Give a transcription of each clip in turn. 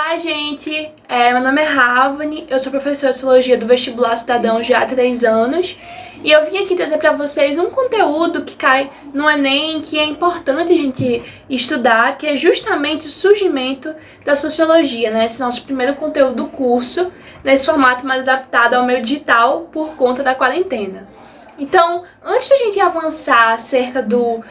Olá, gente! Meu nome é Ravani, eu sou professora de Sociologia do Vestibular Cidadão já há 3 anos e eu vim aqui trazer para vocês um conteúdo que cai no Enem, que é importante a gente estudar, que é justamente o surgimento da Sociologia, né? Esse nosso primeiro conteúdo do curso, nesse formato mais adaptado ao meio digital por conta da quarentena. Então, antes da gente avançar acerca do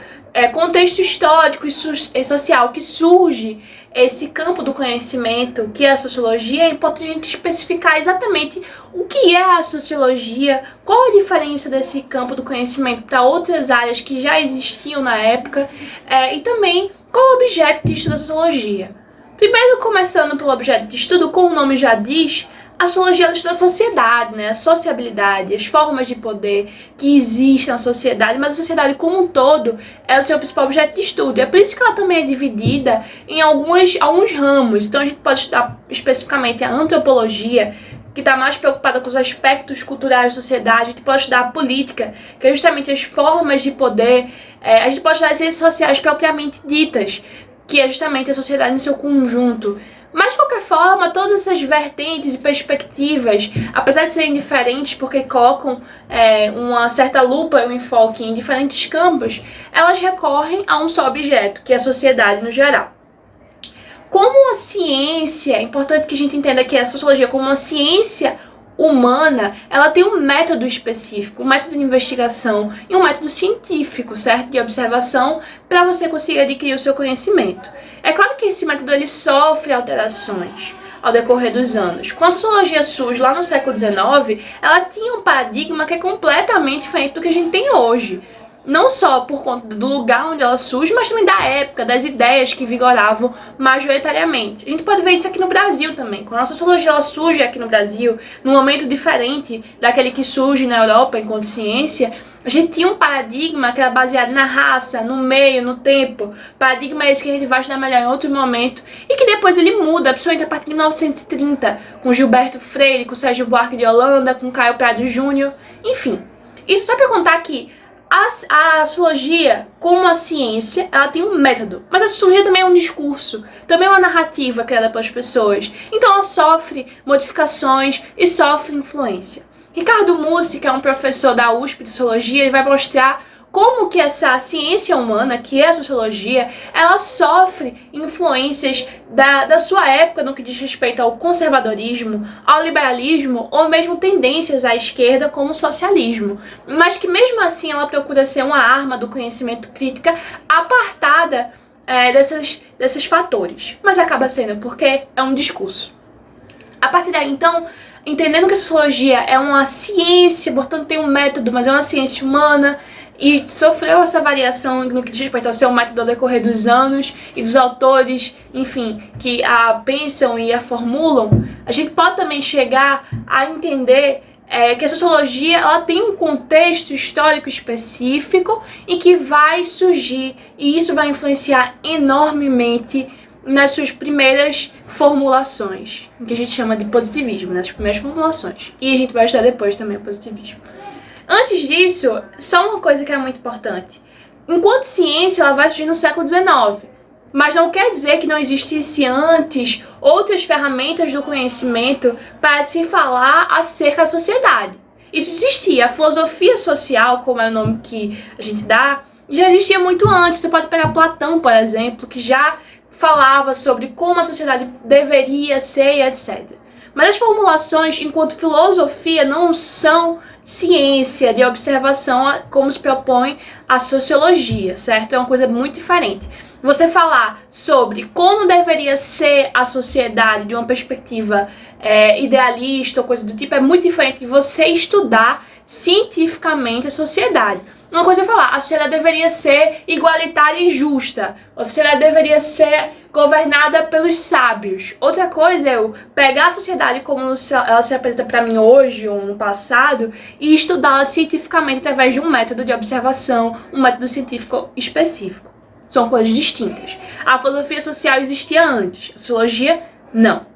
contexto histórico e social que surge esse campo do conhecimento, que é a sociologia, é importante a gente especificar exatamente o que é a sociologia, qual a diferença desse campo do conhecimento para outras áreas que já existiam na época, e também qual o objeto de estudo da sociologia. Primeiro, começando pelo objeto de estudo, como o nome já diz, a sociologia estuda a sociedade, né? A sociabilidade, as formas de poder que existem na sociedade, mas a sociedade como um todo é o seu principal objeto de estudo. É por isso que ela também é dividida em alguns ramos. Então a gente pode estudar especificamente a antropologia, que está mais preocupada com os aspectos culturais da sociedade. A gente pode estudar a política, que é justamente as formas de poder. A gente pode estudar as ciências sociais propriamente ditas, que é justamente a sociedade em seu conjunto. Mas, de qualquer forma, todas essas vertentes e perspectivas, apesar de serem diferentes porque colocam uma certa lupa e um enfoque em diferentes campos, elas recorrem a um só objeto, que é a sociedade no geral. Como a ciência, é importante que a gente entenda que a sociologia como uma ciência humana, ela tem um método específico, um método de investigação e um método científico, certo? De observação, para você conseguir adquirir o seu conhecimento. É claro que esse método ele sofre alterações ao decorrer dos anos. Quando a sociologia surge lá no século XIX, ela tinha um paradigma que é completamente diferente do que a gente tem hoje. Não só por conta do lugar onde ela surge, mas também da época, das ideias que vigoravam majoritariamente. A gente pode ver isso aqui no Brasil também. Quando a sociologia ela surge aqui no Brasil, num momento diferente daquele que surge na Europa enquanto ciência, a gente tinha um paradigma que era baseado na raça, no meio, no tempo. Paradigma esse que a gente vai estudar melhor em outro momento e que depois ele muda, principalmente a partir de 1930, com Gilberto Freire, com Sérgio Buarque de Holanda, com Caio Prado Júnior, enfim. Isso só para contar que a sociologia, como a ciência, ela tem um método, mas a sociologia também é um discurso, também é uma narrativa criada pelas pessoas. Então ela sofre modificações e sofre influência. Ricardo Mussi, que é um professor da USP de Sociologia, ele vai mostrar como que essa ciência humana, que é a sociologia, ela sofre influências da sua época no que diz respeito ao conservadorismo, ao liberalismo ou mesmo tendências à esquerda como o socialismo. Mas que mesmo assim ela procura ser uma arma do conhecimento crítica apartada desses fatores. Mas acaba sendo porque é um discurso. A partir daí, então, entendendo que a sociologia é uma ciência, portanto tem um método, mas é uma ciência humana, e sofreu essa variação no que diz respeito ao seu método ao decorrer dos anos e dos autores, enfim, que a pensam e a formulam, a gente pode também chegar a entender que a sociologia ela tem um contexto histórico específico e que vai surgir, e isso vai influenciar enormemente nas suas primeiras formulações, que a gente chama de positivismo, nas primeiras formulações. E a gente vai estudar depois também o positivismo. Antes disso, só uma coisa que é muito importante. Enquanto ciência, ela vai surgir no século XIX, mas não quer dizer que não existisse antes outras ferramentas do conhecimento para se falar acerca da sociedade. Isso existia. A filosofia social, como é o nome que a gente dá, já existia muito antes. Você pode pegar Platão, por exemplo, que já falava sobre como a sociedade deveria ser, etc. Mas as formulações, enquanto filosofia, não são ciência de observação como se propõe a sociologia, certo? É uma coisa muito diferente. Você falar sobre como deveria ser a sociedade de uma perspectiva idealista ou coisa do tipo é muito diferente de você estudar cientificamente a sociedade. Uma coisa é falar, a sociedade deveria ser igualitária e justa, a sociedade deveria ser governada pelos sábios. Outra coisa é eu pegar a sociedade como ela se apresenta para mim hoje ou no passado e estudá-la cientificamente através de um método de observação, um método científico específico. São coisas distintas. A filosofia social existia antes, a sociologia não.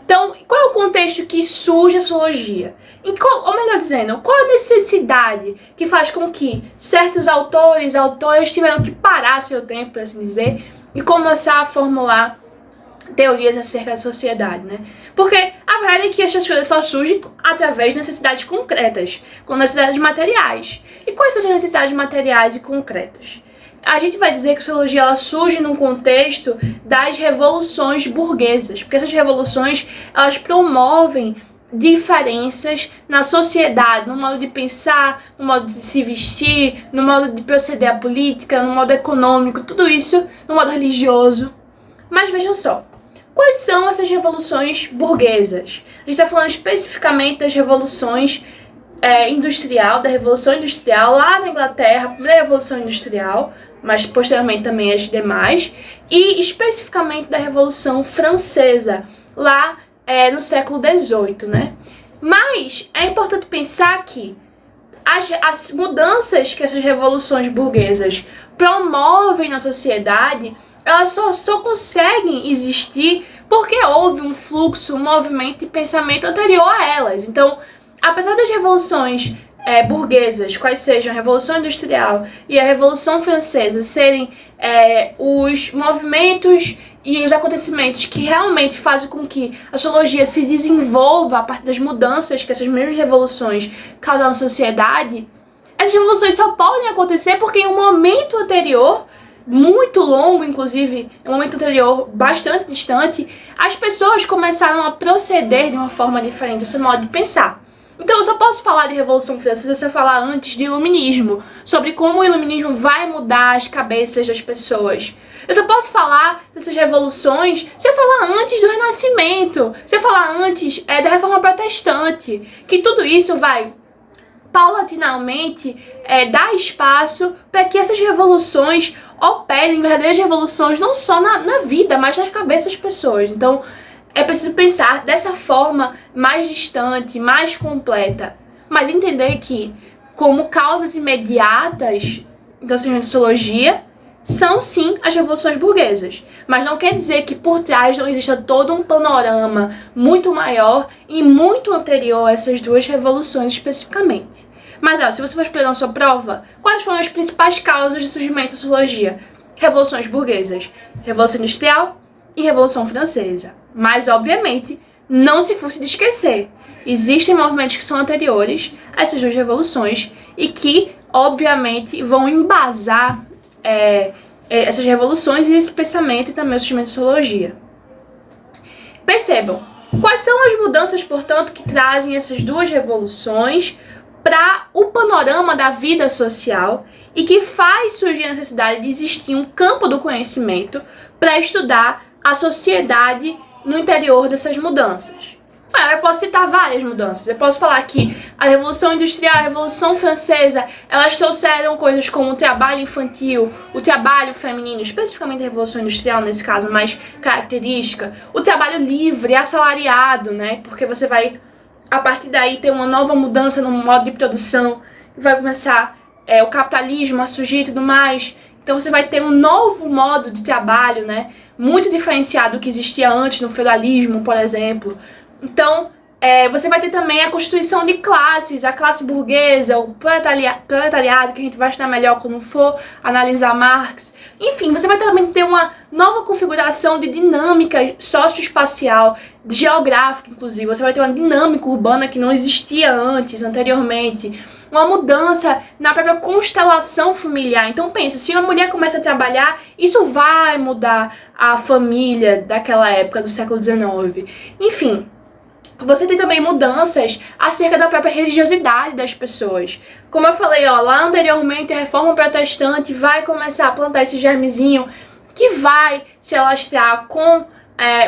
Então, qual é o contexto que surge a sociologia? Ou melhor dizendo, qual a necessidade que faz com que certos autoras tiveram que parar seu tempo, por assim dizer, e começar a formular teorias acerca da sociedade, né? Porque a verdade é que essas coisas só surgem através de necessidades concretas, com necessidades materiais. E quais são essas necessidades materiais e concretas? A gente vai dizer que a sociologia ela surge num contexto das revoluções burguesas, porque essas revoluções elas promovem diferenças na sociedade, no modo de pensar, no modo de se vestir, no modo de proceder à política, no modo econômico, tudo isso, no modo religioso. Mas vejam só, quais são essas revoluções burguesas? A gente está falando especificamente das revoluções da Revolução Industrial lá na Inglaterra, a primeira Revolução Industrial, mas posteriormente também as demais, e especificamente da Revolução Francesa, lá no século XVIII, né? Mas é importante pensar que as mudanças que essas revoluções burguesas promovem na sociedade, elas só conseguem existir porque houve um fluxo, um movimento de pensamento anterior a elas. Então, apesar das revoluções burguesas, quais sejam a Revolução Industrial e a Revolução Francesa, serem os movimentos e os acontecimentos que realmente fazem com que a sociologia se desenvolva a partir das mudanças que essas mesmas revoluções causam na sociedade, essas revoluções só podem acontecer porque em um momento anterior, muito longo, inclusive, um momento anterior bastante distante, as pessoas começaram a proceder de uma forma diferente do seu modo de pensar. Então eu só posso falar de Revolução Francesa se eu falar antes de Iluminismo, sobre como o Iluminismo vai mudar as cabeças das pessoas. Eu só posso falar dessas revoluções se eu falar antes do Renascimento, se eu falar antes da Reforma Protestante, que tudo isso vai paulatinamente dar espaço para que essas revoluções operem verdadeiras revoluções não só na vida, mas nas cabeças das pessoas. Então é preciso pensar dessa forma mais distante, mais completa, mas entender que como causas imediatas da sociologia são sim as revoluções burguesas, mas não quer dizer que por trás não exista todo um panorama muito maior e muito anterior a essas duas revoluções especificamente. Mas se você for explicar na sua prova, quais foram as principais causas de surgimento da sociologia? Revoluções burguesas, Revolução Industrial e Revolução Francesa. Mas, obviamente, não se fosse de esquecer, existem movimentos que são anteriores a essas duas revoluções e que, obviamente, vão embasar essas revoluções e esse pensamento e também o surgimento da sociologia. Percebam, quais são as mudanças, portanto, que trazem essas duas revoluções para o panorama da vida social e que faz surgir a necessidade de existir um campo do conhecimento para estudar a sociedade no interior dessas mudanças. Eu posso citar várias mudanças. Eu posso falar que a Revolução Industrial, a Revolução Francesa, elas trouxeram coisas como o trabalho infantil, o trabalho feminino, especificamente a Revolução Industrial nesse caso, mais característica, o trabalho livre, assalariado, né? Porque você vai, a partir daí, ter uma nova mudança no modo de produção, vai começar o capitalismo a surgir e tudo mais. Então você vai ter um novo modo de trabalho, né? Muito diferenciado do que existia antes no feudalismo, por exemplo. Então, você vai ter também a constituição de classes, a classe burguesa, o proletariado, que a gente vai estudar melhor quando for analisar Marx. Enfim, você vai também ter uma nova configuração de dinâmica socioespacial, geográfica, inclusive. Você vai ter uma dinâmica urbana que não existia anteriormente. Uma mudança na própria constelação familiar. Então pensa, se uma mulher começa a trabalhar, isso vai mudar a família daquela época, do século XIX. Enfim, você tem também mudanças acerca da própria religiosidade das pessoas. Como eu falei, lá anteriormente a Reforma Protestante vai começar a plantar esse germezinho que vai se alastrar com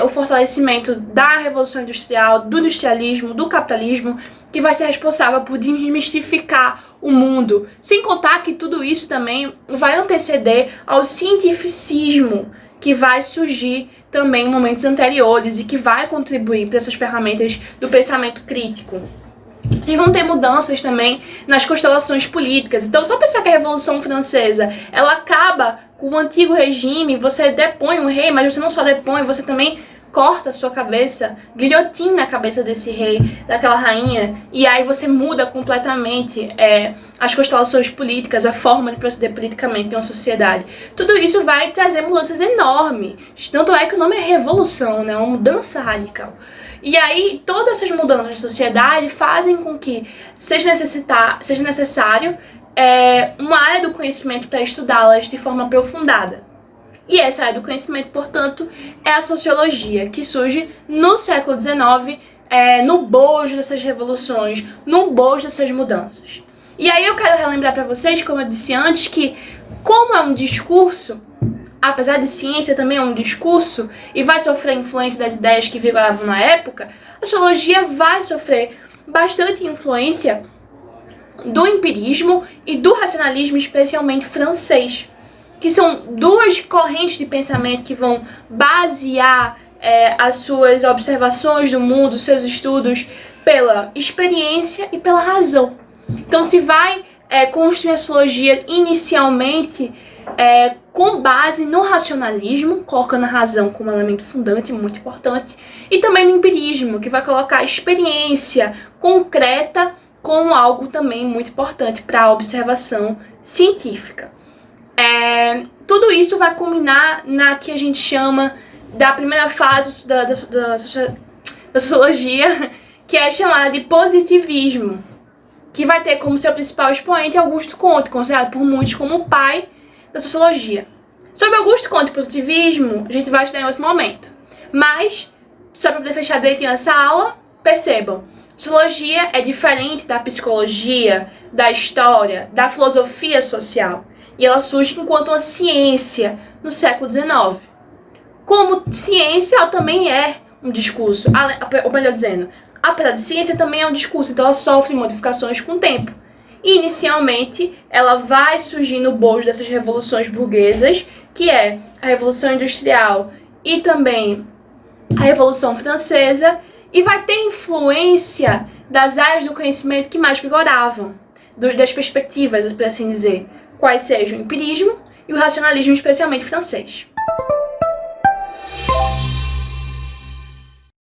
o fortalecimento da Revolução Industrial, do industrialismo, do capitalismo, que vai ser responsável por desmistificar o mundo. Sem contar que tudo isso também vai anteceder ao cientificismo que vai surgir também em momentos anteriores e que vai contribuir para essas ferramentas do pensamento crítico. Vocês vão ter mudanças também nas constelações políticas. Então, só pensar que a Revolução Francesa, ela acaba com o antigo regime, você depõe um rei, mas você não só depõe, você também corta a sua cabeça, guilhotina a cabeça desse rei, daquela rainha, e aí você muda completamente as constelações políticas, a forma de proceder politicamente em uma sociedade. Tudo isso vai trazer mudanças enormes. Tanto é que o nome é revolução, né? Uma mudança radical. E aí, todas essas mudanças na sociedade fazem com que seja necessário uma área do conhecimento para estudá-las de forma aprofundada. E essa área do conhecimento, portanto, é a sociologia, que surge no século XIX, no bojo dessas revoluções, no bojo dessas mudanças. E aí eu quero relembrar para vocês, como eu disse antes, que como é um discurso, apesar de ciência também é um discurso, e vai sofrer influência das ideias que vigoravam na época, a sociologia vai sofrer bastante influência do empirismo e do racionalismo, especialmente francês, que são duas correntes de pensamento que vão basear as suas observações do mundo, seus estudos, pela experiência e pela razão. Então se vai construir a sociologia inicialmente com base no racionalismo, colocando a razão como elemento fundante, muito importante, e também no empirismo, que vai colocar a experiência concreta como algo também muito importante para a observação científica. Tudo isso vai culminar na que a gente chama da primeira fase da sociologia, que é chamada de positivismo, que vai ter como seu principal expoente Augusto Comte, considerado por muitos como o pai da sociologia. Sobre Augusto Comte e positivismo, a gente vai estudar em outro momento. Mas, só para poder fechar direitinho essa aula, percebam, sociologia é diferente da psicologia, da história, da filosofia social. E ela surge enquanto uma ciência no século XIX. Como ciência, ela também é um discurso, ou melhor dizendo, apesar de ciência, também é um discurso, então ela sofre modificações com o tempo. E, inicialmente, ela vai surgir no bojo dessas revoluções burguesas, que é a Revolução Industrial e também a Revolução Francesa, e vai ter influência das áreas do conhecimento que mais vigoravam, das perspectivas, por assim dizer, quais sejam o empirismo e o racionalismo, especialmente francês.